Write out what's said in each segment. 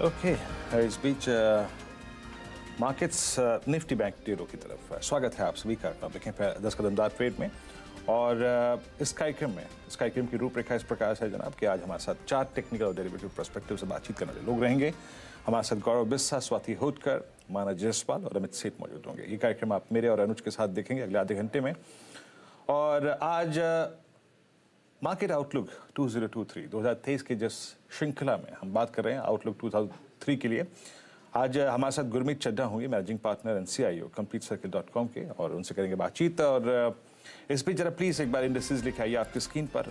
Okay, इस बीच markets Nifty bank tarot की तरफ स्वागत है आप सभी का। आप देखें 10 कदमदार ट्रेड में और इस कार्यक्रम की रूपरेखा इस प्रकार से है जनाब कि आज हमारे साथ 4 टेक्निकल और डेरिवेटिव पर्सपेक्टिव से बातचीत करने वाले लोग रहेंगे। हमारे साथ गौरव बिस्सा, स्वाति होटकर, माना जयसवाल और अमित सेठ मौजूद होंगे। ये कार्यक्रम आप मेरे और अनुज के साथ देखेंगे अगले आधे घंटे में। और आज मार्केट आउटलुक 2023 की जिस श्रृंखला में हम बात कर रहे हैं आउटलुक 2003 के लिए, आज हमारे साथ गुरमीत चड्ढा होंगे, managing partner and CIO CompleteCircle.com के, और उनसे करेंगे बातचीत। और इस बीच जरा प्लीज़ एक बार इंडेक्सेस लिखे आइए आपकी स्क्रीन पर।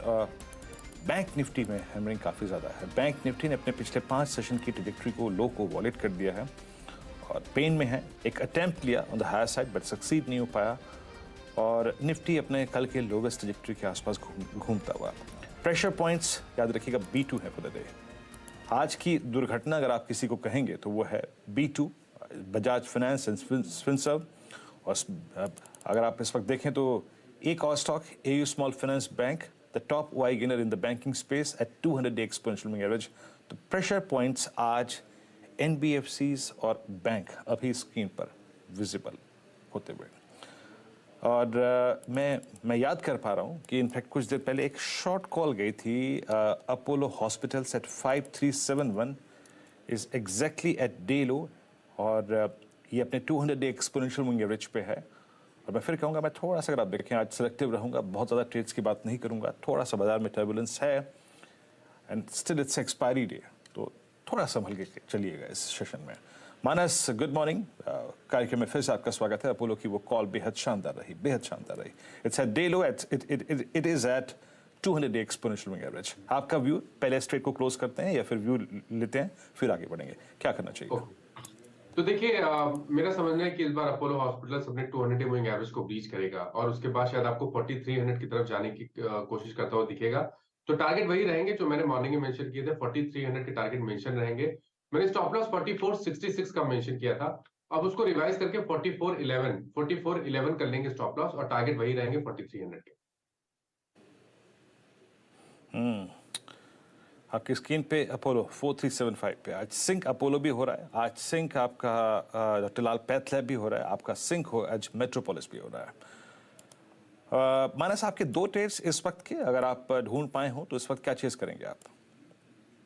बैंक निफ्टी में हैमरिंग काफ़ी ज़्यादा है। बैंक निफ्टी ने अपने पिछले 5 सेशन की ट्रैजेक्टरी को लो को वॉलेट कर दिया है और पेन में है। एक अटेम्प्ट लिया on the higher side but succeed नहीं हो पाया और निफ्टी अपने कल के लोवेस्ट ट्रैजेक्टरी के आसपास घूमता हुआ। प्रेशर पॉइंट्स याद रखिएगा B2 है फॉर द डे। आज की दुर्घटना अगर आप किसी को कहेंगे तो वो है B2, Bajaj finance and Finserv. और अगर आप इस वक्त देखें तो एक और stock AU small finance bank, the top why gainer in the banking space at 200-day exponential moving average. तो प्रेशर पॉइंट्स आज NBFCs और बैंक अभी स्क्रीन पर विजिबल होते हुए। और मैं याद कर पा रहा हूँ कि इनफैक्ट कुछ देर पहले एक शॉर्ट कॉल गई थी Apollo hospitals at 5371 is exactly at day low, और ये अपने 200-day एक्सपोनेंशियल मूविंग एवरेज पे है। और मैं फिर कहूँगा, मैं थोड़ा सा अगर आप देखें आज सिलेक्टिव रहूँगा, बहुत ज़्यादा ट्रेड्स की बात नहीं करूँगा। थोड़ा सा बाजार में टर्बुलेंस है and still it's expiry day, तो थोड़ा संभल के चलिएगा इस सेशन में। मानस, गुड मॉर्निंग। कार्यक्रम में फिर से आपका स्वागत है। अपोलो की वो कॉल बेहद शानदार रही। It's at day low, it is at 200-day exponential moving average. आपका व्यू, पहले इस ट्रेड को क्लोज करते हैं या फिर व्यू लेते हैं फिर आगे बढ़ेंगे, क्या करना चाहिए? तो देखिए, मेरा समझना है कि इस बार अपोलो हॉस्पिटल्स अपने 200-day मूविंग एवरेज को ब्रीच करेगा और उसके बाद शायद आपको 4300 की तरफ जाने की कोशिश करता हुआ दिखेगा। तो टारगेट वही रहेंगे जो मैंने मॉर्निंग में मेंशन किए थे, 4300 के टारगेट मेंशन रहेंगे। मैंने स्टॉप लॉस 4466 का मेंशन किया था, अब उसको रिवाइज करके 4411 कर लेंगे स्टॉप लॉस, और टारगेट वही रहेंगे 4300 के। आपकी स्क्रीन पे अपोलो 4375 पे आज सिंक अपोलो भी हो रहा है। आज सिंक आपका डॉक्टर लाल पैथ लैब भी हो रहा है। आपका सिंक हो आज मेट्रोपोलिस भी हो रहा है। मानस, आपके 2 ट्रेड्स इस वक्त के अगर आप ढूंढ पाए हो तो इस वक्त क्या चीज करेंगे आप?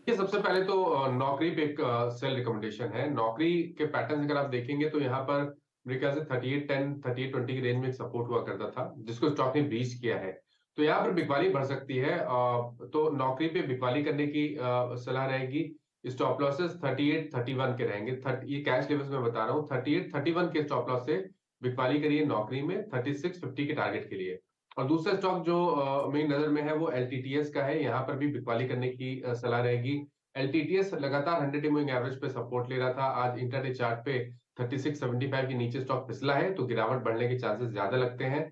ये सबसे पहले तो नौकरी पे एक सेल रिकमेंडेशन है। नौकरी के पैटर्न अगर आप देखेंगे तो यहाँ पर मेरे ख्याल से 3810 3820 की रेंज में एक सपोर्ट हुआ करता था जिसको स्टॉक ने ब्रीच किया है, तो यहाँ पर बिकवाली बढ़ सकती है। तो नौकरी पे बिकवाली करने की सलाह रहेगी। स्टॉप लॉसेस 3831 के रहेंगे। ये कैश लेवल्स में बता रहा हूँ, 3831 के स्टॉप लॉस से बिकवाली करिए नौकरी में 3650 के टारगेट के लिए। और दूसरा स्टॉक जो मेरी नजर में है वो LTTS का है, यहाँ पर भी बिकवाली करने की सलाह रहेगी। LTTS लगातार 100-day मूविंग एवरेज पे सपोर्ट ले रहा था, आज इंट्राडे चार्ट पे 3675 के नीचे स्टॉक फिसला है, तो गिरावट बढ़ने के चांसेस ज्यादा लगते हैं।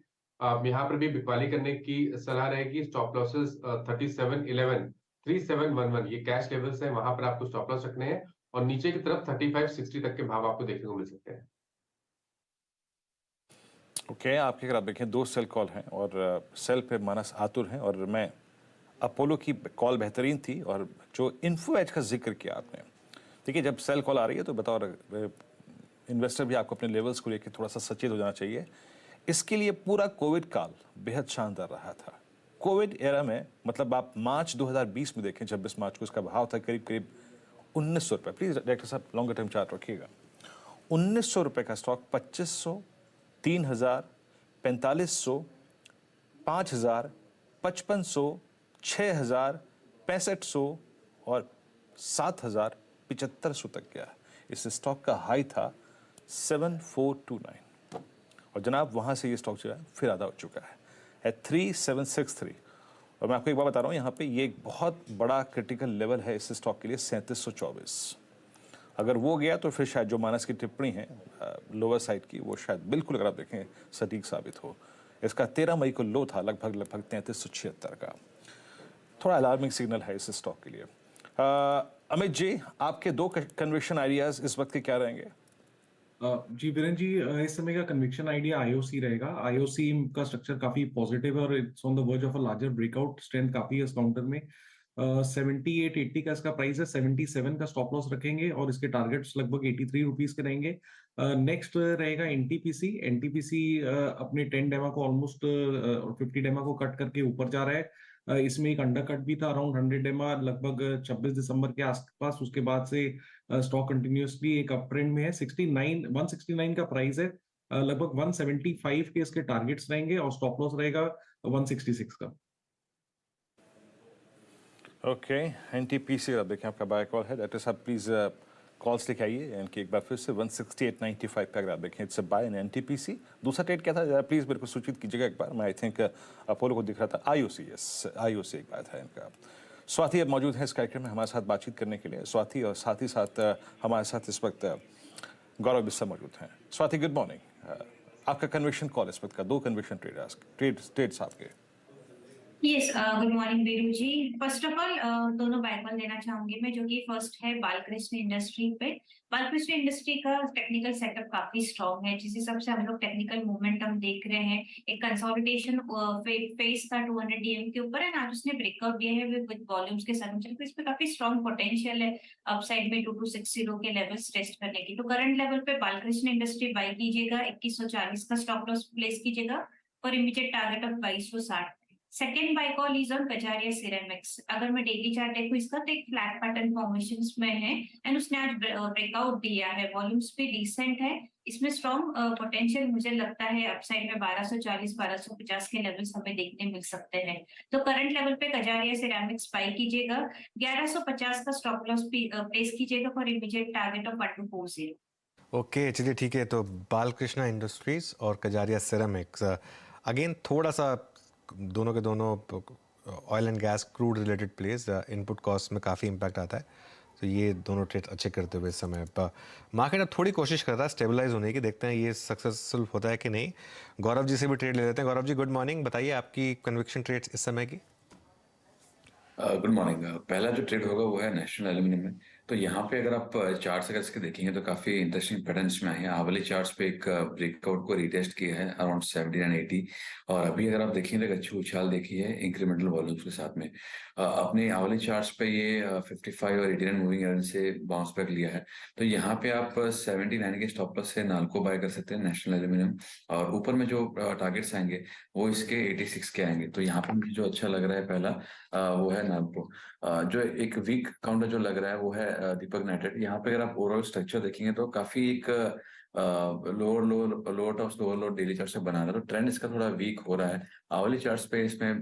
यहाँ पर भी बिकवाली करने की सलाह रहेगी। स्टॉप लॉसेस 3711 3711 ये कैश लेवल्स है, वहां पर आपको स्टॉप लॉस रखने हैं, और नीचे की तरफ 3560 तक के भाव आपको देखने को मिल सकते हैं। ओके, आपके अगर आप देखें 2 सेल कॉल हैं और सेल पे मानस आतुर हैं, और मैं अपोलो की कॉल बेहतरीन थी। और जो इन्फो एज का जिक्र किया आपने, देखिए जब सेल कॉल आ रही है तो बताओ, इन्वेस्टर भी आपको अपने लेवल्स को लेकर थोड़ा सा सचेत हो जाना चाहिए। इसके लिए पूरा कोविड काल बेहद शानदार रहा था। कोविड एरा में मतलब आप मार्च 2020 में देखें, 26 मार्च को इसका भाव था करीब करीब 1900 रुपये। प्लीज डायरेक्टर साहब लॉन्गर टर्म चार्ट रखिएगा। 1900 रुपये का स्टॉक 2500, 3000, 4500, 5000, 5500, 6000, 6500 और 7000, 7500 तक गया। इस स्टॉक का हाई था 7429, और जनाब वहाँ से ये स्टॉक जो है फिर आधा हो चुका है एट 3763। और मैं आपको एक बात बता रहा हूँ, यहाँ पे ये एक बहुत बड़ा क्रिटिकल लेवल है इस स्टॉक के लिए, 3724। अगर वो गया तो फिर शायद जो मानस की टिप्पणी है लोअर साइड की, वो शायद बिल्कुल अगर आप देखें सटीक साबित हो। इसका 13 मई को लो था लगभग 3376 का। थोड़ा अलार्मिंग सिग्नल है इस स्टॉक के लिए। अमित जी, आपके 2 कन्विक्शन आइडियाज इस वक्त के क्या रहेंगे? जी वीरेंद्र जी, इस समय का कन्विक्शन आइडिया आईओसी रहेगा। आईओसी का स्ट्रक्चर काफी पॉजिटिव है और it's on the verge of a larger breakout. Strength काफी है इस काउंटर में। 7880 का इसका प्राइस है, 77 का स्टॉप लॉस रखेंगे और इसके टारगेट्स लगभग 83 रुपीज के रहेंगे। नेक्स्ट रहेगा एनटीपीसी। एनटीपीसी अपने 10 डेमा को ऑलमोस्ट 50 डेमा को कट करके ऊपर जा रहा है। इसमें एक अंडर कट भी था अराउंड 100 डेमा लगभग 26 दिसंबर के आसपास। उसके बाद से स्टॉक कंटिन्यूसली एक अप ट्रेंड में है। 169 का प्राइस है। लगभग 175 के इसके टारगेट्स रहेंगे और स्टॉप लॉस रहेगा 166 का। ओके, एनटीपीसी अब देखिए आपका बाय कॉल है। डॉक्टर साहब प्लीज कॉल्स लेके आइए इनकी एक बार फिर से। 168.95 पे अगर आप देखें इट्स बाय इन एनटीपीसी। दूसरा ट्रेड क्या था जरा प्लीज मेरे को सूचित कीजिएगा एक बार। मैं आई थिंक अपोलो को दिख रहा था। आईओसी, यस आईओसी एक बात है इनका। स्वाति अब मौजूद है इस कार्यक्रम में हमारे साथ बातचीत करने के लिए। स्वाति और साथ ही साथ हमारे साथ इस वक्त गौरव बिस्सा मौजूद हैं। Swati good morning. आपका कन्विक्शन कॉल इस वक्त का, 2 कन्विक्शन ट्रेड्स आपके। Yes, good morning Veeru ji. First of all दोनों बाय कॉल देना चाहूंगी मैं, जो कि फर्स्ट है बालकृष्ण इंडस्ट्री पे। बालकृष्ण इंडस्ट्री का टेक्निकल सेटअप काफी स्ट्रॉन्ग है, जिस हिसाब से हम लोग टेक्निकल मोमेंटम देख रहे हैं। एक कंसोलिडेशन फेस था 200 डीएम के ऊपर एंड आज उसने ब्रेकआउट दिया है विद वॉल्यूम्स के साथ। मुझे इसमें काफी स्ट्रॉन्ग पोटेंशियल है अपसाइड में 2260 के लेवल्स टेस्ट करने की। तो करंट लेवल पे बालकृष्ण इंडस्ट्री बाय कीजिएगा, 2140 का स्टॉप लॉस प्लेस कीजिएगा और immediate target of 2260। Second by call is on Kajaria ceramics. अगर मैं डेली चार्ट देखूं इसका तो एक फ्लैट पैटर्न फॉर्मेशंस में है एंड उसने आज ब्रेकआउट दिया है। वॉल्यूम्स भी डिसेंट है, इसमें स्ट्रॉन्ग पोटेंशियल मुझे लगता है अपसाइड में 1240 1250 के लेवल्स हमें देखने मिल सकते हैं। तो करंट लेवल पे कजारिया सिरेमिक्स बाय कीजिएगा, 1150 का स्टॉप लॉस प्लेस कीजिएगा for immediate target of 1240। Okay चलिए ठीक है। तो बालकृष्णा इंडस्ट्रीज और कजारिया सिरेमिक्स अगेन थोड़ा सा दोनों के दोनों oil and gas crude related place, input cost में काफ़ी इम्पैक्ट आता है। तो ये दोनों ट्रेड अच्छे करते हुए इस समय मार्केट अब थोड़ी कोशिश कर रहा है स्टेबलाइज होने की। देखते हैं ये सक्सेसफुल होता है कि नहीं। गौरव जी से भी ट्रेड ले लेते हैं। गौरव जी गुड मॉर्निंग, बताइए आपकी कन्विक्शन ट्रेड्स इस समय की। Good morning. पहला जो ट्रेड होगा वो है नेशनल एल्यूमिनियम में। तो यहाँ पे अगर आप चार्ट्स अगर इसके देखेंगे तो काफी इंटरेस्टिंग पैटर्न्स में आए हैं। वाले चार्ट्स पे एक ब्रेकआउट को रीटेस्ट किया है अराउंड 79 80 और अभी अगर आप देखेंगे तो अच्छी उछाल देखी है इंक्रीमेंटल वॉल्यूम्स के साथ में। अपने वाले चार्ट्स पे ये 55 और 89 मूविंग एवरेज से बाउंस बैक लिया है। तो यहाँ पे आप 79 के स्टॉप लॉस से नाल्को बाय कर सकते हैं नेशनल एल्यूमिनियम। और ऊपर में जो टारगेट्स आएंगे वो इसके 86 के आएंगे। तो यहाँ पे मुझे जो अच्छा लग रहा है पहला वो है नाल्को। जो एक वीक काउंटर जो लग रहा है वो है दीपक नाइट्रेट। यहाँ पे अगर आप ओवरऑल स्ट्रक्चर देखेंगे तो काफी एक lower top lower lower daily chart से बना रहा है। तो ट्रेंड इसका थोड़ा वीक हो रहा है। आवली चार्ट्स पे इसमें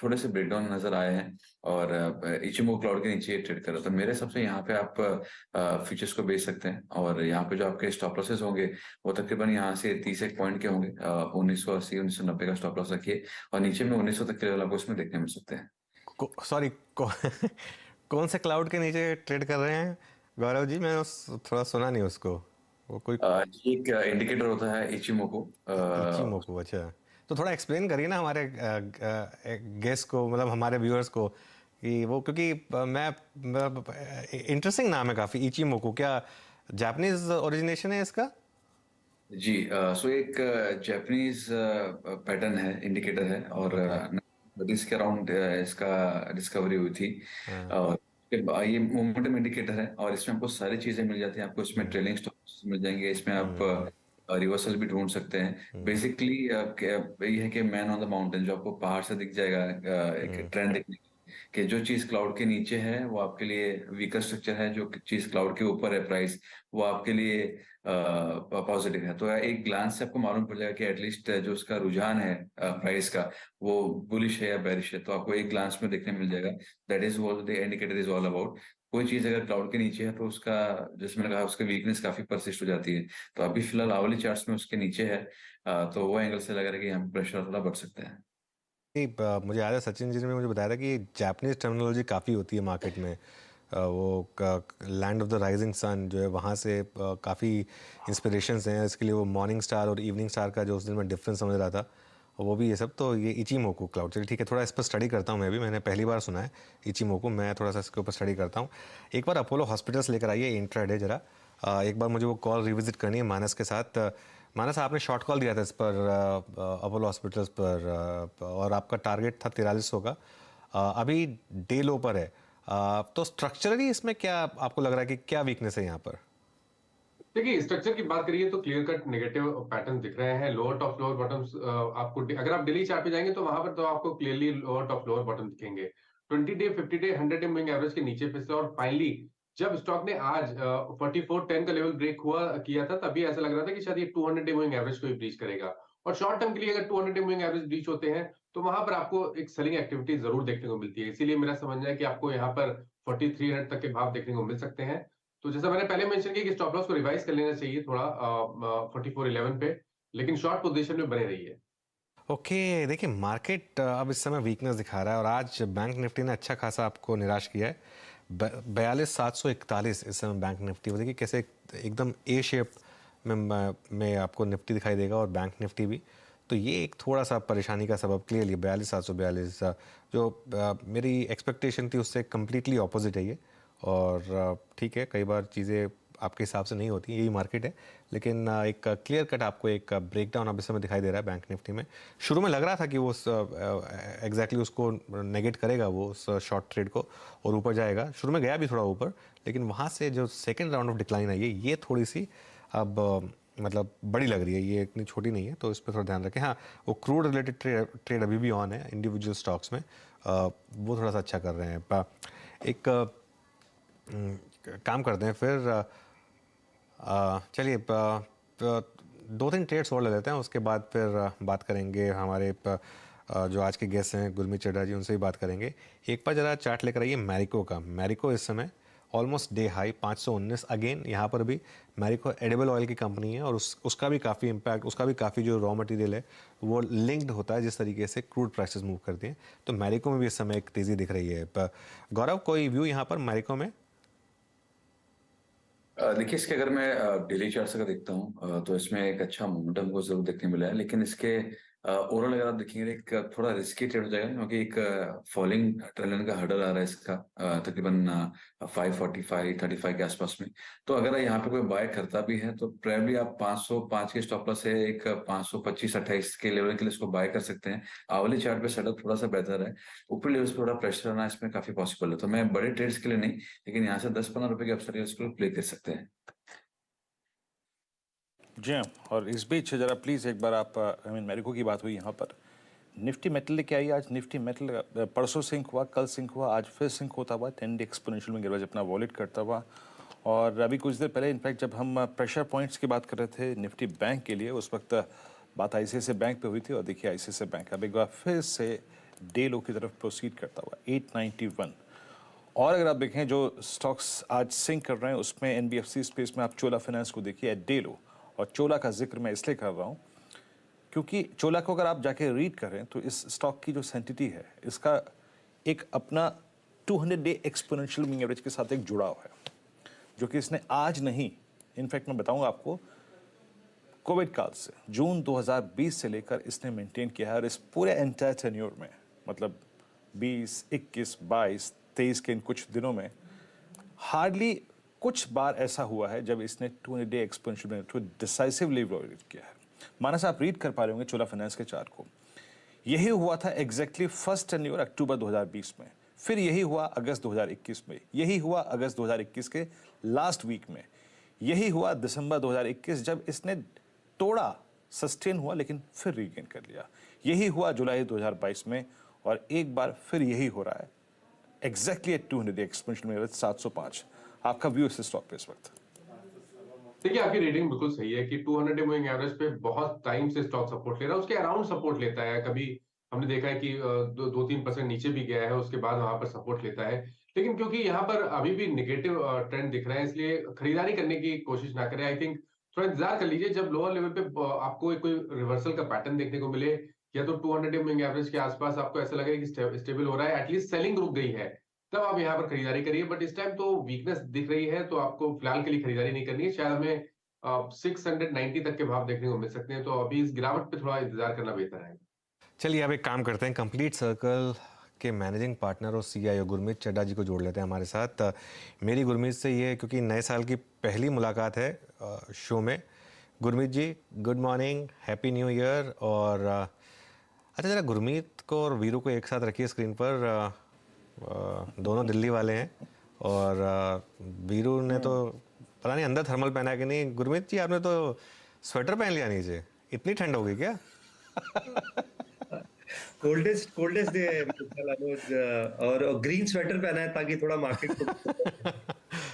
थोड़े से ब्रेकडाउन नजर आए हैं और इचिमो क्लाउड के नीचे ट्रेड कर रहा है। तो मेरे हिसाब से यहाँ पे आप फ्यूचर्स को बेच सकते हैं और यहाँ पे जो आपके स्टॉप लॉसेस होंगे वो तकरीबन यहाँ से 30 एक पॉइंट के होंगे। 1980 1990 का स्टॉप लॉस रखिए और नीचे में 1900 तक के लेवल आपको इसमें देखने मिल सकते हैं। सॉरी कौन से क्लाउड के नीचे ट्रेड कर रहे हैं गौरव जी? मैं थोड़ा सुना नहीं उसको। वो कोई एक इंडिकेटर होता है इचिमोको। इचिमोको, अच्छा। तो थोड़ा एक्सप्लेन करिए ना हमारे गेस्ट को, मतलब हमारे व्यूअर्स को कि वो, क्योंकि मैं इंटरेस्टिंग नाम है काफ़ी इचिमोको। क्या जापानीज ओरिजिनेशन है इसका? जी सो एक जापानीज पैटर्न है, इंडिकेटर है और इसके अराउंड इसका डिस्कवरी हुई थी। और ये मोमेंटम इंडिकेटर है और इसमें आपको सारी चीजें मिल जाती हैं। आपको इसमें ट्रेलिंग स्टॉप्स मिल जाएंगे, इसमें आप रिवर्सल भी ढूंढ सकते हैं। बेसिकली ये है कि मैन ऑन द माउंटेन, जो आपको पहाड़ से दिख जाएगा एक ट्रेंड देखने कि जो चीज क्लाउड के नीचे है वो आपके लिए वीकर स्ट्रक्चर है, जो चीज क्लाउड के ऊपर है प्राइस वो आपके लिए पॉजिटिव है। तो एक ग्लांस से आपको मालूम पड़ जाएगा कि एटलीस्ट जो उसका रुझान है प्राइस का वो बुलिश है या बेरिश है। तो आपको एक ग्लांस में देखने मिल जाएगा। That is what the indicator is all about. कोई चीज अगर क्लाउड के नीचे है तो उसका, जैसे मैंने कहा, उसकी वीकनेस काफी परसिस्ट हो जाती है। तो अभी फिलहाल आवली चार्ट्स में उसके नीचे है। तो वो एंगल से लग रहा है कि यहाँ पे प्रेशर थोड़ा बढ़ सकता है। मुझे याद है सचिन जी ने मुझे बताया था कि जापानीज टर्मिनोलॉजी काफ़ी होती है मार्केट में। वो land of the rising sun जो है वहाँ से काफ़ी इंस्पिरेशंस हैं इसके लिए। वो मॉर्निंग स्टार और इवनिंग स्टार का जो उस दिन में डिफरेंस समझ रहा था वो भी ये सब। तो ये इचिमोको क्लाउड, चलिए ठीक है, थोड़ा इस पर स्टडी करता हूँ मैं भी। मैंने पहली बार सुना है इचिमोको, मैं थोड़ा सा इसके ऊपर स्टडी करता हूँ। एक बार अपोलो हॉस्पिटल्स लेकर आइए इंट्राडे जरा। एक बार मुझे वो कॉल रिविजिट करनी है मानस के साथ। मानस, आपने शॉर्ट कॉल दिया था इस पर अपोलो हॉस्पिटल्स पर और आपका टारगेट था 4300 का। अभी डे लो पर है। तो स्ट्रक्चरली इसमें क्या आपको लग रहा है कि क्या वीकनेस है यहाँ पर? देखिए, स्ट्रक्चर की बात करिए तो क्लियर कट नेगेटिव पैटर्न दिख रहे हैं। लोअर टॉप लोअर बॉटम्स आपको अगर आप डेली चार्ट पे जाएंगे तो वहां पर तो आपको clearly lower top lower bottom दिखेंगे। 20 day 50 day 100 day moving average के नीचे फिसला और फाइनली जब स्टॉक ने आज 4410 का लेवल ब्रेक हुआ किया था, तभी ऐसा लग रहा था कि शायद ये 200 डे मूविंग एवरेज को ही ब्रीच करेगा। और शॉर्ट टर्म के लिए अगर 200 डे मूविंग एवरेज ब्रीच होते हैं तो वहां पर आपको एक सेलिंग एक्टिविटी जरूर देखने को मिलती है। इसीलिए मेरा समझना है कि आपको यहाँ पर 4300 तक के भाव देखने को मिल सकते हैं। तो जैसा मैंने पहले मेंशन किया कि स्टॉप लॉस को रिवाइज कर लेना चाहिए थोड़ा 4411 पे, लेकिन शॉर्ट पोजीशन में बने रहिए। ओके, देखिए मार्केट अब इस समय वीकनेस दिखा रहा है और आज बैंक निफ्टी ने अच्छा खासा आपको निराश किया है। 42,741 इस समय बैंक निफ्टी, देखिए कैसे एकदम ए शेप में आपको निफ्टी दिखाई देगा और बैंक निफ्टी भी। तो ये एक थोड़ा सा परेशानी का सबब क्लियरली 42,742 जो मेरी एक्सपेक्टेशन थी उससे कम्प्लीटली ऑपोजिट है ये। और ठीक है, कई बार चीज़ें आपके हिसाब से नहीं होती, यही मार्केट है। लेकिन एक क्लियर कट आपको एक ब्रेकडाउन अब इस समय दिखाई दे रहा है बैंक निफ्टी में। शुरू में लग रहा था कि वो एग्जैक्टली उसको नेगेट करेगा, वो उस शॉर्ट ट्रेड को, और ऊपर जाएगा। शुरू में गया भी थोड़ा ऊपर, लेकिन वहाँ से जो सेकेंड राउंड ऑफ डिक्लाइन आई है ये थोड़ी सी अब मतलब बड़ी लग रही है, ये इतनी छोटी नहीं है। तो इस पर थोड़ा ध्यान रखें। हाँ, वो क्रूड रिलेटेड ट्रेड अभी भी ऑन है इंडिविजुअल स्टॉक्स में, वो थोड़ा सा अच्छा कर रहे हैं। एक काम करते हैं फिर, चलिए 2-3 ट्रेड्स और ले लेते हैं, उसके बाद फिर बात करेंगे हमारे जो आज के गेस्ट हैं गुरमीत चड्ढा जी, उनसे भी बात करेंगे। एक बार ज़रा चार्ट लेकर आइए मैरिको का। मैरिको इस समय ऑलमोस्ट डे हाई 519। अगेन यहाँ पर भी मैरिको एडिबल ऑयल की कंपनी है और उसका भी काफ़ी इम्पैक्ट, उसका भी काफ़ी जो रॉ मटेरियल है वो लिंक्ड होता है जिस तरीके से क्रूड प्राइसेस मूव करती हैं। तो मैरिको में भी इस समय एक तेज़ी दिख रही है। गौरव, कोई व्यू यहाँ पर मैरिको में? देखिए, इसके अगर मैं डेली चार्ट से अगर देखता हूँ तो इसमें एक अच्छा मोमेंटम को जरूर देखने मिला है, लेकिन इसके ओवरऑल अगर आप देखेंगे एक थोड़ा रिस्की ट्रेड हो जाएगा, क्योंकि एक फॉलिंग ट्रेंड लाइन का हर्डल आ रहा है इसका तकरीबन 545-35 के आसपास में। तो अगर यहाँ पे कोई बाय करता भी है तो प्रोबेबली आप 505 के स्टॉप लॉस से एक 525-28 के लेवल के लिए इसको बाय कर सकते हैं। आवली चार्ट पे सेटअप थोड़ा सा बेहतर है, ऊपरी लेवल पे थोड़ा प्रेशर आना इसमें काफी पॉसिबल है। तो मैं बड़े ट्रेड्स के लिए नहीं, लेकिन यहाँ से 10-15 रुपए के अपसाइड इसको प्ले कर सकते हैं। जी हाँ, और इस बीच जरा प्लीज़ एक बार आप मैरिको की बात हुई यहाँ पर, निफ्टी मेटल लेके आई। आज निफ्टी मेटल परसों सिंक हुआ, कल सिंक हुआ, आज फिर सिंक होता हुआ 10 डे एक्सपोनेंशियल में गिरवाज अपना वॉलेट करता हुआ। और अभी कुछ देर पहले इनफैक्ट जब हम प्रेशर पॉइंट्स की बात कर रहे थे निफ्टी बैंक के लिए, उस वक्त बात आईसीआईसीआई बैंक पे हुई थी। और देखिए आईसीआईसीआई बैंक अब एक बार फिर से डे लो की तरफ प्रोसीड करता हुआ 891। और अगर आप देखें जो स्टॉक्स आज सिंक कर रहे हैं उसमें एनबीएफसी स्पेस में आप चोला फाइनेंस को देखिए एट डे लो। और चोला का जिक्र मैं इसलिए कर रहा हूँ क्योंकि चोला को अगर आप जाके रीड करें तो इस स्टॉक की जो सेंटिटी है इसका एक अपना 200 डे एक्सपोनेंशियल मूविंग एवरेज के साथ एक जुड़ाव है, जो कि इसने आज नहीं, इनफैक्ट मैं बताऊंगा आपको, कोविड काल से जून 2020 से लेकर इसने मेंटेन किया है। और इस पूरे एंटायर टेन्योर में, मतलब 20, 21, 22, 23 के इन कुछ दिनों में हार्डली कुछ बार ऐसा हुआ है जब इसने 200 डे एक्सपोनेंशियल मूविंग एवरेज को डिसाइसिवली वॉयलेट किया है। मानस आप रीड कर पा रहे होंगे चोला फाइनेंस के चार्ट को। यही हुआ था एग्जैक्टली फर्स्ट टेन्योर अक्टूबर 2020 में, फिर यही हुआ अगस्त 2021 में, यही हुआ अगस्त 2021 के लास्ट वीक में, यही हुआ दिसंबर 2021 जब इसने तोड़ा, सस्टेन हुआ लेकिन फिर रीगेन कर लिया, यही हुआ जुलाई 2022 में, और एक बार फिर यही हो रहा है exactly at 200 day exponential moving average 705। आपका व्यू इस स्टॉक पे इस वक्त? देखिए, आपकी रेटिंग बिल्कुल सही है कि 200 डे मूविंग एवरेज पे बहुत टाइम से स्टॉक सपोर्ट ले रहा है, उसके अराउंड सपोर्ट लेता है। कभी हमने देखा है कि 2-3% नीचे भी गया है, उसके बाद वहां पर सपोर्ट लेता है। लेकिन क्योंकि यहाँ पर अभी भी निगेटिव ट्रेंड दिख रहा है, इसलिए खरीदारी करने की कोशिश ना करें। आई थिंक थोड़ा इंतजार कर लीजिए, जब लोअर लेवल पे आपको कोई रिवर्सल का पैटर्न देखने को मिले, या तो 200 डे मूविंग एवरेज के आसपास आपको ऐसा लगे कि स्टेबल हो रहा है, एटलीस्ट सेलिंग रुक गई है, तब आप यहाँ पर खरीदारी करिए। बट इस टाइम तो वीकनेस दिख रही है, तो आपको फिलहाल के लिए खरीदारी नहीं करनी है। शायद हमें 690 तक के भाव देखने को मिल सकते हैं, तो अभी इस गिरावट पे थोड़ा इंतजार करना बेहतर है। चलिए अब एक काम करते हैं, कंप्लीट सर्कल के मैनेजिंग पार्टनर और सीईओ गुरमीत चड्ढा जी को जोड़ लेते हैं हमारे साथ। मेरी गुरमीत से ये, क्योंकि नए साल की पहली मुलाकात है शो में। Gurmeet ji, good morning, happy new year. और अच्छा, ज़रा गुरमीत को और वीरू को एक साथ रखिए स्क्रीन पर। दोनों दिल्ली वाले हैं और वीरू ने तो पता नहीं अंदर थर्मल पहना है कि नहीं। गुरमीत जी आपने तो स्वेटर पहन लिया नीचे, इतनी ठंड हो गई क्या? कोल्डेस्ट डे है मिस्टर अनुज, और ग्रीन स्वेटर पहना है ताकि थोड़ा मार्केट को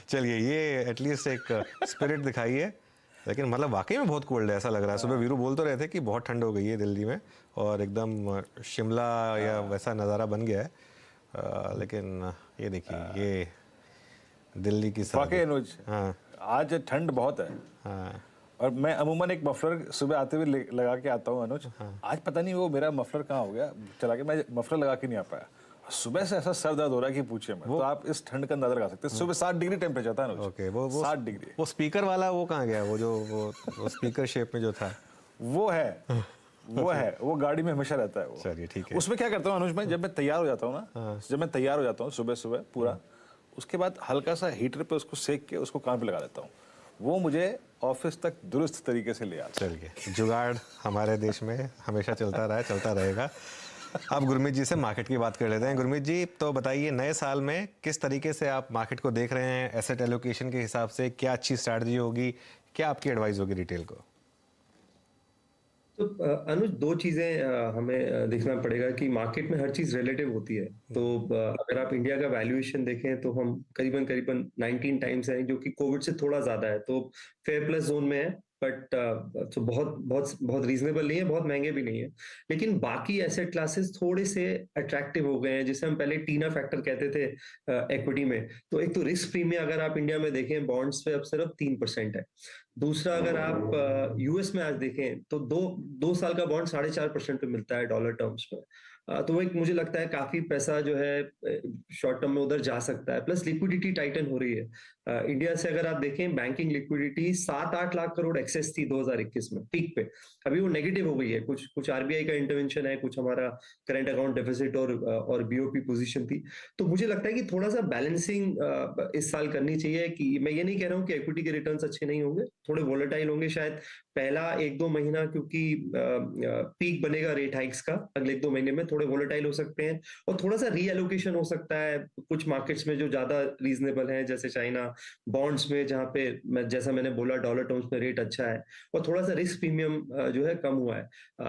चलिए, ये एटलीस्ट एक स्पिरिट दिखाई है। लेकिन मतलब वाकई में बहुत कोल्ड है ऐसा लग रहा है। सुबह वीरू बोल तो रहे थे कि बहुत ठंड हो गई है दिल्ली में और एकदम शिमला या वैसा नज़ारा बन गया है। लेकिन ये देखिए, ये दिल्ली की वाकई अनुज, हाँ आज ठंड बहुत है। हाँ और मैं अमूमन एक मफलर सुबह आते हुए लगा के आता हूँ अनुज। आज पता नहीं वो मेरा मफलर कहाँ हो गया, चला के मैं मफलर लगा के नहीं आ पाया। सुबह से ऐसा सर दर्द हो रहा है कि पूछिए मत। तो आप इस ठंड का अंदाजा लगा सकते हैं। सुबह 7 डिग्री टेम्परेचर था अनुज। ओके, वो 7 डिग्री। वो स्पीकर वाला वो कहाँ गया? वो जो वो स्पीकर शेप में जो था वो है वो गाड़ी में हमेशा रहता है वो। चलिए ठीक है। उसमें क्या करता हूँ अनुज, मैं जब मैं तैयार हो जाता हूँ ना, जब मैं तैयार हो जाता हूँ सुबह सुबह पूरा, उसके बाद हल्का सा हीटर पे उसको सेक के उसको कान पे लगा देता हूँ। वो मुझे ऑफिस तक दुरुस्त तरीके से ले आता है। चलिए, जुगाड़ हमारे देश में हमेशा चलता रहा है, चलता रहेगा। अब गुरमीत जी से मार्केट की बात कर लेते हैं। गुरमीत जी, तो बताइए नए साल में किस तरीके से आप मार्केट को देख रहे हैं? एसेट एलोकेशन के हिसाब से क्या अच्छी स्ट्रैटेजी होगी, क्या आपकी एडवाइस होगी रिटेल को? तो अनुज, दो चीजें हमें देखना पड़ेगा कि मार्केट में हर चीज रिलेटिव होती है। तो अगर आप इंडिया का वैल्यूएशन देखें तो हम करीबन 19 टाइम्स हैं, जो कि कोविड से थोड़ा ज्यादा है, तो फेयर प्लस जोन में है। बट तो बहुत बहुत बहुत रीजनेबल नहीं है, बहुत महंगे भी नहीं है। लेकिन बाकी एसेट क्लासेस थोड़े से अट्रैक्टिव हो गए हैं, जिसे हम पहले टीना फैक्टर कहते थे इक्विटी में। तो एक तो रिस्क प्रीमियम अगर आप इंडिया में देखें बॉन्ड्स पे अब सिर्फ 3% है। दूसरा, अगर आप यूएस में आज देखें तो दो साल का बॉन्ड 4.5% पे मिलता है डॉलर टर्म्स में। तो वो एक मुझे लगता है काफी पैसा जो है शॉर्ट टर्म में उधर जा सकता है। प्लस लिक्विडिटी टाइटन हो रही है। इंडिया से अगर आप देखें banking liquidity 7-8 lakh crore excess थी 2021 में पीक पे। अभी वो नेगेटिव हो गई है। कुछ आरबीआई का इंटरवेंशन है, कुछ हमारा करंट अकाउंट डेफिसिट और बीओपी पोजीशन थी। तो मुझे लगता है कि थोड़ा सा बैलेंसिंग इस साल करनी चाहिए। कि मैं ये नहीं कह रहा हूँ कि इक्विटी के रिटर्न्स अच्छे नहीं होंगे, थोड़े वोलेटाइल होंगे शायद पहला 1-2 महीना, क्योंकि पीक बनेगा रेट हाइक्स का अगले 1-2 महीने में, थोड़े वोलेटाइल हो सकते हैं। और थोड़ा सा रीएलोकेशन हो सकता है कुछ मार्केट्स में जो ज्यादा रीजनेबल है, जैसे चाइना, बॉन्ड्स में जहां पे जैसा मैंने बोला डॉलर टर्म्स में रेट अच्छा है, और थोड़ा सा रिस्क प्रीमियम जो है कम हुआ है।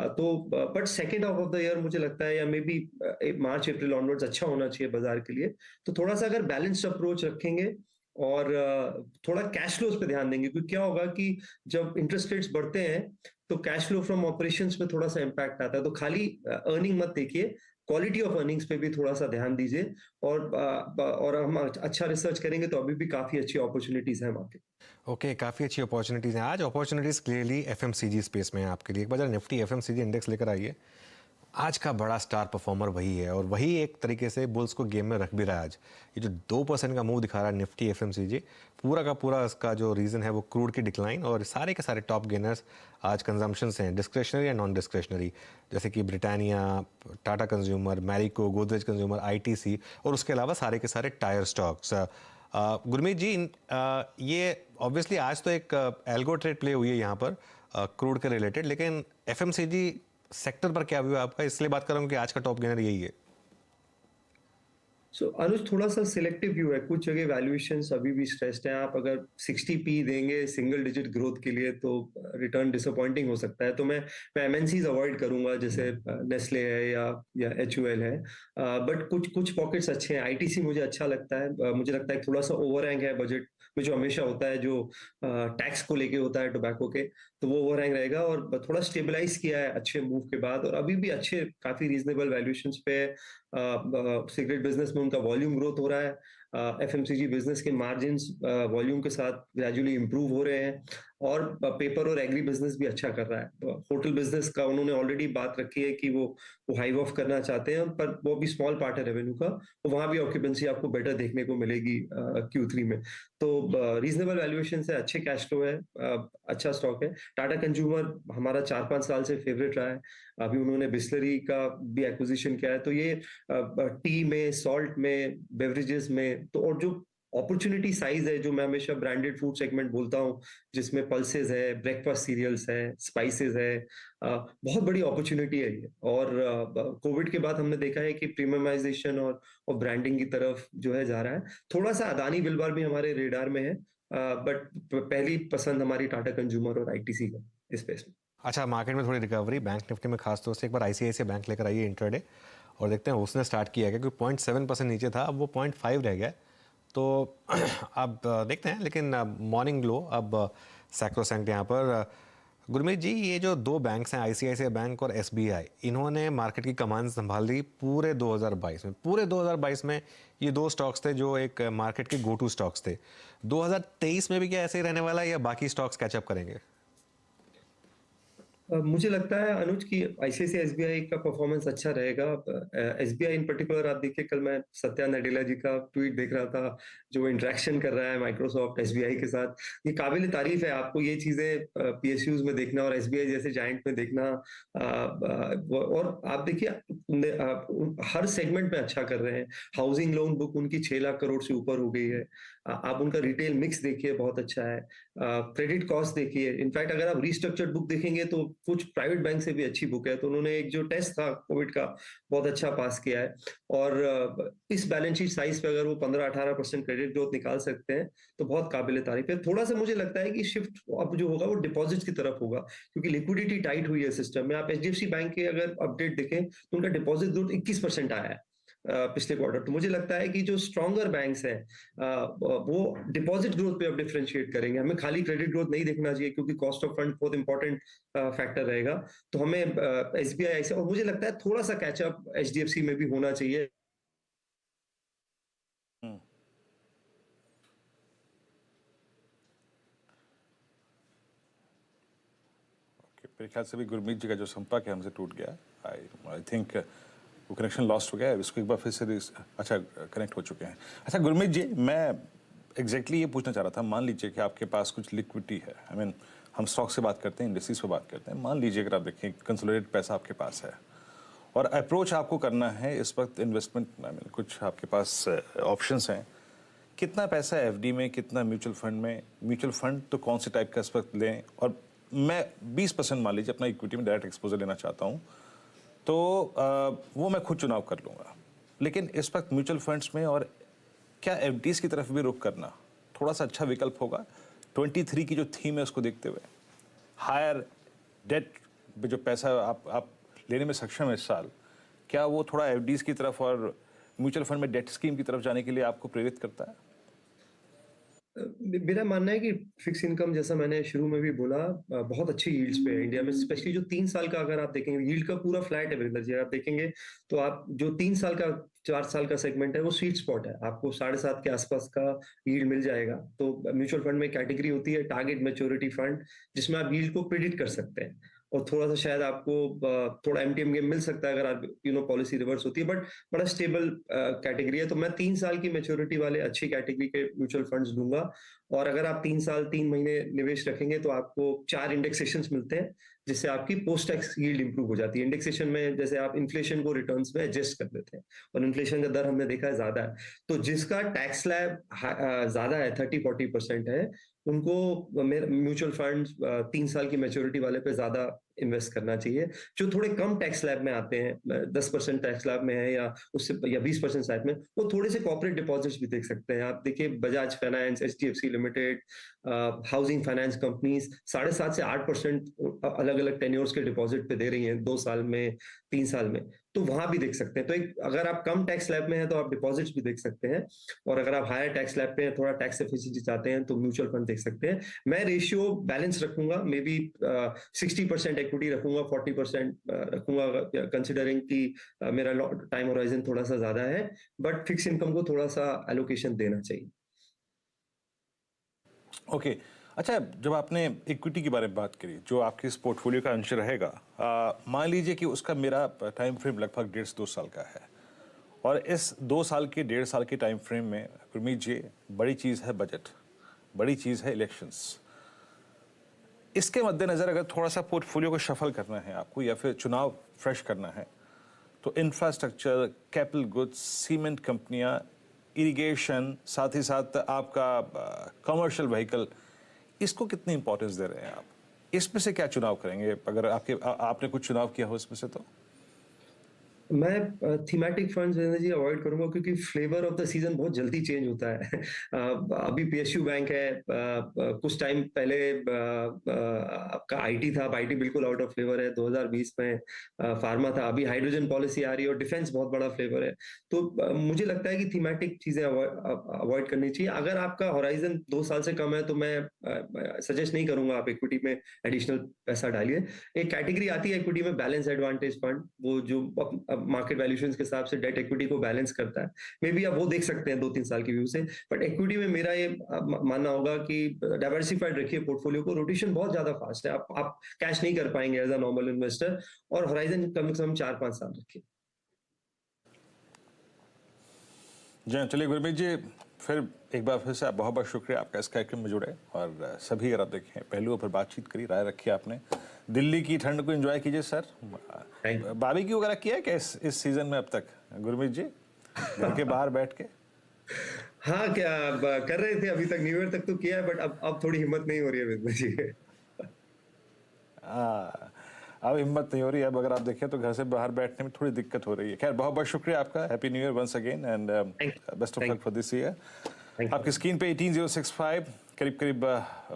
तो but second half of the year मुझे लगता है, या may be March April onwards अच्छा होना चाहिए बाजार के लिए। तो थोड़ा सा अगर बैलेंस्ड अप्रोच रखेंगे और थोड़ा कैश फ्लोज पे ध्यान देंगे, क्योंकि क्या होगा कि जब इंटरेस्ट रेट्स बढ़ते हैं तो कैश फ्लो फ्रॉम ऑपरेशंस पे थोड़ा सा इम्पैक्ट आता है। तो खाली अर्निंग मत देखिए, क्वालिटी ऑफ अर्निंग्स पे भी थोड़ा सा ध्यान दीजिए। और हम अच्छा रिसर्च करेंगे तो अभी भी काफी अच्छी अपॉर्चुनिटीज है मार्केट। ओके, काफ़ी अच्छी अपॉर्चुनिटीज़ हैं आज। अपॉर्चुनिटीज़ क्लियरली एफएमसीजी स्पेस में है आपके लिए। एक बार निफ्टी एफएमसीजी इंडेक्स लेकर आइए। आज का बड़ा स्टार परफॉर्मर वही है और वही एक तरीके से बुल्स को गेम में रख भी रहा है आज। ये जो 2% का मूव दिखा रहा है निफ्टी एफएमसीजी, पूरा का पूरा इसका जो रीज़न है वो क्रूड की डिक्लाइन, और सारे के सारे टॉप गेनर्स आज कंजम्पशन से हैं, डिस्क्रेशनरी या नॉन डिस्क्रेशनरी, जैसे कि Britannia, Tata consumer, Marico, Godrej consumer, ITC, और उसके अलावा सारे के सारे टायर स्टॉक्स। गुरमीत जी, ये ऑब्वियसली आज तो एक एल्गो ट्रेड प्ले हुई है यहाँ पर क्रूड के रिलेटेड, लेकिन एफएमसीजी सेक्टर पर क्या व्यू है आपका? इसलिए बात कर रहा हूँ कि आज का टॉप गेनर यही है। सो अनुज, थोड़ा सा सिलेक्टिव व्यू है। कुछ जगह वैल्यूएशंस अभी भी स्ट्रेस्ड हैं। आप अगर 60p देंगे सिंगल डिजिट ग्रोथ के लिए तो रिटर्न डिसअपॉइंटिंग हो सकता है। तो मैं एमएनसीज अवॉइड करूंगा, जैसे नेस्ले है या एचयूएल है। बट कुछ पॉकेट्स अच्छे हैं। आईटीसी मुझे अच्छा लगता है। मुझे लगता है थोड़ा सा ओवरहैंग है बजट में, जो हमेशा होता है, जो टैक्स को लेके होता है टोबैको के, तो वो ओवरहैंग रहेगा। और थोड़ा स्टेबलाइज किया है अच्छे मूव के बाद, और अभी भी अच्छे काफी रीजनेबल वैल्यूएशंस पे सिगरेट बिजनेस में उनका वॉल्यूम ग्रोथ हो रहा है। एफएमसीजी बिजनेस के मार्जिन्स वॉल्यूम के साथ ग्रेजुअली इंप्रूव हो रहे हैं, और पेपर और एग्री बिजनेस भी अच्छा कर रहा है। होटल बिजनेस का उन्होंने ऑलरेडी बात रखी है कि वो हाइव ऑफ करना चाहते हैं, पर वो भी स्मॉल पार्ट है रेवेन्यू का, तो वहां भी ऑक्यूपेंसी आपको बेटर देखने को मिलेगी Q3 में। तो रीजनेबल वैल्यूएशन से अच्छे कैश फ्लो है, अच्छा स्टॉक है। टाटा कंज्यूमर हमारा 4-5 साल से फेवरेट रहा है। अभी उन्होंने बिस्लरी का भी एक्विजिशन किया है। तो ये टी में, सॉल्ट में, बेवरेजेस में, तो और जो अपॉर्चुनिटी साइज है, जो मैं हमेशा ब्रांडेड फूड सेगमेंट बोलता हूँ, जिसमें पल्सेस है, ब्रेकफास्ट सीरियल्स है, स्पाइसेस है, बहुत बड़ी अपॉर्चुनिटी है ये। और कोविड के बाद हमने देखा है कि प्रीमियमाइजेशन और ब्रांडिंग की तरफ जो है जा रहा है। थोड़ा सा अदानी विलबार भी हमारे रेडार में है, बट पहली पसंद हमारी टाटा कंज्यूमर और आईटीसी का इस स्पेस में। अच्छा, मार्केट में थोड़ी रिकवरी बैंक निफ्टी में खास तौर से एक बार आईसीआईसीआई बैंक लेकर आइए इंट्राडे और देखते हैं उसने स्टार्ट किया है, क्योंकि 0.7% नीचे था, अब वो 0.5 रह गया। तो अब देखते हैं, लेकिन मॉर्निंग लो अब सैक्रोसैंक्ट यहाँ पर। गुरमीत जी, ये जो दो बैंक्स हैं, आईसीआईसीआई बैंक और एसबीआई, इन्होंने मार्केट की कमान संभाल ली पूरे 2022 में। पूरे 2022 में ये दो स्टॉक्स थे जो एक मार्केट के गो टू स्टॉक्स थे। 2023 में भी क्या ऐसे ही रहने वाला है या बाकी स्टॉक्स कैचअप करेंगे? मुझे लगता है अनुज की आईसीआईसीआई एसबीआई का परफॉर्मेंस अच्छा रहेगा। एसबीआई इन पर्टिकुलर आप देखिए, कल मैं सत्या नडेला जी का ट्वीट देख रहा था, जो इंटरेक्शन कर रहा है माइक्रोसॉफ्ट एसबीआई के साथ। ये काबिल तारीफ है। आपको ये चीजें पीएसयूज में देखना और एसबीआई जैसे जायंट में देखना, और आप देखिए हर सेगमेंट में अच्छा कर रहे हैं। हाउसिंग लोन बुक उनकी 6 लाख करोड़ से ऊपर हो गई है। आप उनका रिटेल मिक्स देखिए, बहुत अच्छा है। क्रेडिट कॉस्ट देखिए, इनफैक्ट अगर आप रिस्ट्रक्चर्ड बुक देखेंगे तो कुछ प्राइवेट बैंक से भी अच्छी बुक है। तो उन्होंने एक जो टेस्ट था कोविड का, बहुत अच्छा पास किया है। और इस बैलेंस शीट साइज पे अगर वो 15-18% क्रेडिट ग्रोथ निकाल सकते हैं तो बहुत काबिल तारीफ है। थोड़ा सा मुझे लगता है कि शिफ्ट अब जो होगा वो डिपॉजिट्स की तरफ होगा, क्योंकि लिक्विडिटी टाइट हुई है सिस्टम में। आप एचडीएफसी बैंक के अगर अपडेट देखें तो उनका डिपॉजिट ग्रोथ 21% आया है पिछले क्वार्टर। तो मुझे लगता है कि जो स्ट्रॉन्गर बैंक्स हैं वो डिपॉजिट ग्रोथ पे अब डिफरेंशिएट करेंगे। हमें खाली क्रेडिट ग्रोथ नहीं देखना चाहिए, क्योंकि कॉस्ट ऑफ फंड बहुत इंपॉर्टेंट फैक्टर रहेगा। तो हमें एसबीआई ऐसे, और मुझे लगता है थोड़ा सा कैचअप एचडीएफसी में भी होना चाहिए। मेरे ख्याल से भी गुरमीत जी का जो संपर्क है हमसे टूट गया। आई थिंक वो कनेक्शन लॉस्ट हो गया है। इसको एक बार फिर से अच्छा कनेक्ट हो चुके हैं। अच्छा गुरमीत जी, मैं एग्जैक्टली ये पूछना चाह रहा था, मान लीजिए कि आपके पास कुछ लिक्विडिटी है। आई मीन हम स्टॉक से बात करते हैं, इंडस्ट्रीज पे बात करते हैं। मान लीजिए अगर आप देखें कंसोलिडेटेड पैसा आपके पास है और अप्रोच आपको करना है इस वक्त इन्वेस्टमेंट, आई मीन कुछ आपके पास ऑप्शंस हैं। कितना पैसा एफडी में, कितना म्यूचुअल फंड में? म्यूचुअल फंड तो कौन से टाइप का इस वक्त लें? और मैं 20% मान लीजिए अपना इक्विटी में डायरेक्ट एक्सपोजर लेना चाहता हूँ, तो वो मैं खुद चुनाव कर लूँगा। लेकिन इस वक्त म्यूचुअल फंड्स में और क्या एफडीज की तरफ भी रुख करना थोड़ा सा अच्छा विकल्प होगा? 23 की जो थीम है उसको देखते हुए, हायर डेट पे जो पैसा आप लेने में सक्षम है इस साल, क्या वो थोड़ा एफडीज की तरफ और म्यूचुअल फंड में डेट स्कीम की तरफ जाने के लिए आपको प्रेरित करता है? मेरा मानना है कि फिक्स इनकम, जैसा मैंने शुरू में भी बोला, बहुत अच्छी यील्ड्स पे है इंडिया में। स्पेशली जो 3 साल का अगर आप देखेंगे, यील्ड का पूरा फ्लैट है वीरेंद्र जी। आप देखेंगे तो आप जो 3 साल का 4 साल का सेगमेंट है वो स्वीट स्पॉट है। आपको 7.5 के आसपास का यील्ड मिल जाएगा। तो म्यूचुअल फंड में कैटेगरी होती है टारगेट मैच्योरिटी फंड, जिसमें आप यील्ड को प्रिडिक्ट कर सकते हैं। और थोड़ा सा शायद आपको थोड़ा एमटीएम गेम मिल सकता है अगर आप पॉलिसी रिवर्स होती है, बट बड़ा स्टेबल कैटेगरी है। तो मैं 3 साल की मैच्योरिटी वाले अच्छी कैटेगरी के म्यूचुअल फंड्स दूंगा। और अगर आप 3 साल 3 महीने निवेश रखेंगे तो आपको 4 इंडेक्सेशंस मिलते हैं, जिससे आपकी पोस्ट टैक्स यील्ड इंप्रूव हो जाती है। इंडेक्सेशन में जैसे आप इन्फ्लेशन को रिटर्न्स में एडजस्ट कर देते हैं, और इन्फ्लेशन का दर हमने देखा है ज्यादा है। तो जिसका टैक्स स्लैब ज्यादा है, 30-40% है, उनको म्यूचुअल फंड 3 साल की मैच्योरिटी वाले पे ज्यादा इन्वेस्ट करना चाहिए। जो थोड़े कम टैक्स स्लैब में आते हैं, 10% टैक्स स्लैब में है या उससे या 20% स्लैब में, वो थोड़े से कॉर्पोरेट डिपॉजिट्स भी देख सकते हैं। आप देखिए Bajaj finance, HDFC limited, housing finance companies 7.5 से 8% अलग अलग टेन्योर्स के डिपॉजिट पे दे रही हैं, 2 साल में, 3 साल में। तो वहां भी देख सकते हैं। तो एक, अगर आप कम टैक्स स्लैब में हैं तो आप डिपॉजिट्स भी देख सकते हैं, और अगर आप हायर टैक्स स्लैब पे हैं, थोड़ा टैक्स एफिशिएंसी चाहते हैं, तो म्यूचुअल फंड देख सकते हैं। मैं रेशियो बैलेंस रखूंगा, मे बी 60% इक्विटी रखूंगा, 40% रखूंगा, कंसिडरिंग कि मेरा टाइम होराइजन थोड़ा सा ज्यादा है, बट फिक्स इनकम को थोड़ा सा एलोकेशन देना चाहिए। ओके अच्छा, जब आपने इक्विटी के बारे में बात करी, जो आपके इस पोर्टफोलियो का अंश रहेगा, मान लीजिए कि उसका मेरा टाइम फ्रेम लगभग 1.5 से 2 साल का है, और इस 2 साल के 1.5 साल के टाइम फ्रेम में गुरमीत जी, बड़ी चीज़ है बजट, बड़ी चीज़ है इलेक्शंस। इसके मद्देनज़र अगर थोड़ा सा पोर्टफोलियो को शफल करना है आपको, या फिर चुनाव फ्रेश करना है, तो इंफ्रास्ट्रक्चर, कैपिटल गुड्स, सीमेंट कंपनियां, इरिगेशन, साथ ही साथ आपका कमर्शियल व्हीकल, इसको कितनी इंपॉर्टेंस दे रहे हैं आप? इसमें से क्या चुनाव करेंगे अगर आपने कुछ चुनाव किया हो इसमें से? तो मैं थीमेटिक फंड्स जी अवॉइड करूंगा क्योंकि फ्लेवर ऑफ द सीजन बहुत जल्दी चेंज होता है। अभी पीएसयू बैंक है, कुछ टाइम पहले आपका आईटी था, अब आईटी बिल्कुल आउट ऑफ फ्लेवर है। 2020 में फार्मा था, अभी हाइड्रोजन पॉलिसी आ रही है और डिफेंस बहुत बड़ा फ्लेवर है। तो मुझे लगता है कि थीमेटिक चीजें अवॉइड करनी चाहिए। अगर आपका होराइजन 2 साल से कम है तो मैं सजेस्ट नहीं करूंगा आप इक्विटी में एडिशनल पैसा डालिए। एक कैटेगरी आती है इक्विटी में, बैलेंस एडवांटेज फंड, वो जो मार्केट वैल्यूएशंस के हिसाब से डेट इक्विटी को बैलेंस करता है। मे बी आप वो देख सकते हैं 2-3 साल की व्यू से। बट इक्विटी में मेरा ये मानना होगा कि डाइवर्सिफाइड रखिए पोर्टफोलियो को। रोटेशन बहुत ज्यादा फास्ट है, आप कैश नहीं कर पाएंगे एज अ नॉर्मल इन्वेस्टर। और होराइजन कम से कम 4-5 साल रखिए। जी चलिए गुरमीत जी, फिर एक बार फिर से बहुत बहुत शुक्रिया आपका इस कार्यक्रम में जुड़े, और सभी अगर आप देखें पहलुओं पर बातचीत करी, राय रखी आपने। दिल्ली की ठंड को एंजॉय कीजिए सर। बारबेक्यू वगैरह किया है क्या इस सीजन में अब तक गुरमीत जी, घर के बाहर बैठ के? हाँ, क्या कर रहे थे अभी तक, न्यू ईयर तक तो किया है, बट अब थोड़ी हिम्मत नहीं हो रही है बिल्कुल जी। अब हिम्मत नहीं हो रही है। अब अगर आप देखें तो घर से बाहर बैठने में थोड़ी दिक्कत हो रही है। खैर बहुत बहुत शुक्रिया आपका। Happy new year once again and best of luck for this year. आपकी स्क्रीन पे 18065 करीब करीब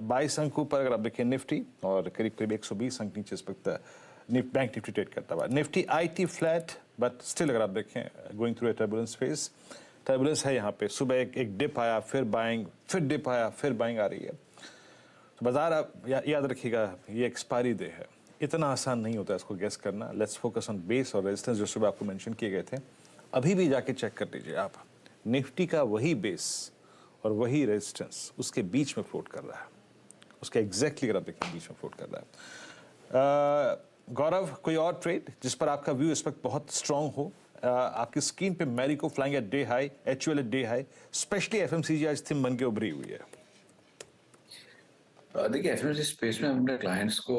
22 अंक ऊपर अगर आप देखें निफ्टी, और करीब करीब 120 अंक नीचे इस वक्त बैंक निफ्टी ट्रेड करता हुआ। Nifty IT flat, but still अगर आप देखें going through a turbulence phase. Turbulence है यहाँ पे। सुबह एक डिप आया, फिर बाइंग, फिर डिप आया, फिर बाइंग आ रही है। तो बाजार आप याद रखिएगा, ये एक्सपायरी डे है, इतना आसान नहीं होता इसको गेस करना। लेट्स फोकस ऑन बेस और रेजिस्टेंस जो सुबह आपको मेंशन किए गए थे। अभी भी जाके चेक कर लीजिए आप, निफ्टी का वही बेस और वही रेजिस्टेंस उसके बीच में फ्लोट कर रहा है। उसके एग्जैक्टली अगर आप देखें बीच में फ्लोट कर रहा है। गौरव, कोई और ट्रेड जिस पर आपका व्यू इस वक्त बहुत स्ट्रांग हो? आपकी स्क्रीन पे Marico flying at day high, HUL at day high, specially FMCG आज थीम बन के उभरी हुई है। देखिए, एफएमसीजी स्पेस में हमने क्लाइंट्स को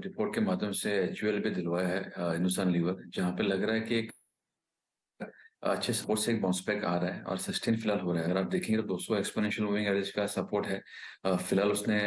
रिपोर्ट के माध्यम से एचयूएल पे दिलवाया है, हिंदुस्तान लीवर, जहां पे लग रहा है कि एक अच्छे सपोर्ट से एक बाउंस बैक आ रहा है और सस्टेन फिलहाल हो रहा है। अगर आप देखेंगे तो 200 एक्सपोनेंशियल मूविंग एवरेज का सपोर्ट है, फिलहाल उसने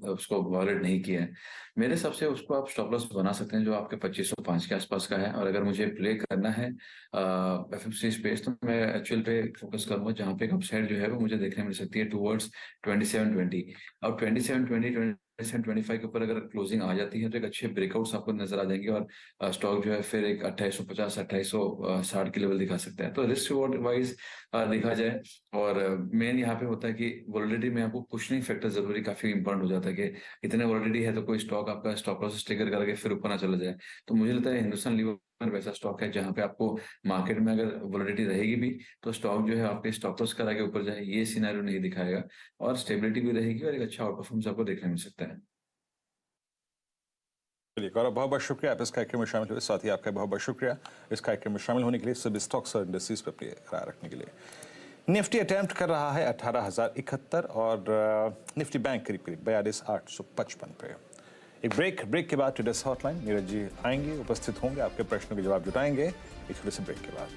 उसको वायलेट नहीं किया है। मेरे हिसाब से उसको आप स्टॉप लॉस बना सकते हैं जो आपके 2505 के आसपास का है। और अगर मुझे प्ले करना है एफएमसीजी स्पेस तो मैं एक्चुअल पे फोकस करूंगा, जहाँ पे अपसाइड जो है वो मुझे देखने मिल सकती है टूवर्ड्स 2720। अब 2720 2725 के ऊपर अगर क्लोजिंग आ जाती है तो एक अच्छे ब्रेकआउट्स आपको नजर आ जाएंगे और स्टॉक जो है फिर एक 2850 2860 के लेवल दिखा सकता है। तो रिस्क रिवॉर्ड वाइज देखा जाए, और मेन यहाँ पे होता है कि वोलेटिलिटी में आपको कुशनिंग फैक्टर जरूरी काफी इंपॉर्टेंट हो जाता है कि इतने वोलेटिलिटी है तो कोई स्टॉक आपका स्टॉप लॉस ट्रिगर करके फिर ऊपर ना चला जाए। तो मुझे लगता है हिंदुस्तान लीवर वैसा स्टॉक है जहाँ पे आपको मार्केट में अगर वोलेटिलिटी रहेगी भी तो स्टॉक जो है आपके स्टॉप लॉस करा के ऊपर जाए, ये सिनेरियो नहीं दिखाएगा, और स्टेबिलिटी भी रहेगी और एक अच्छा आउट परफॉर्मेंस आपको देखने मिल सकता है। चलिए गौरव, बहुत बहुत शुक्रिया आप इस कार्यक्रम में शामिल हुए। साथ ही आपका बहुत बहुत शुक्रिया इस कार्यक्रम में शामिल होने के लिए, सभी स्टॉक्स और इंडस्ट्रीज पर अपनी राय रखने के लिए। निफ्टी अटेम्प्ट कर रहा है 18,071 और निफ्टी बैंक करीब करीब 42,855 पे। एक ब्रेक के बाद ट्रेडर्स हॉटलाइन नीरज जी आएंगे, उपस्थित होंगे, आपके प्रश्नों के जवाब जुटाएंगे एक छोटे से ब्रेक के बाद।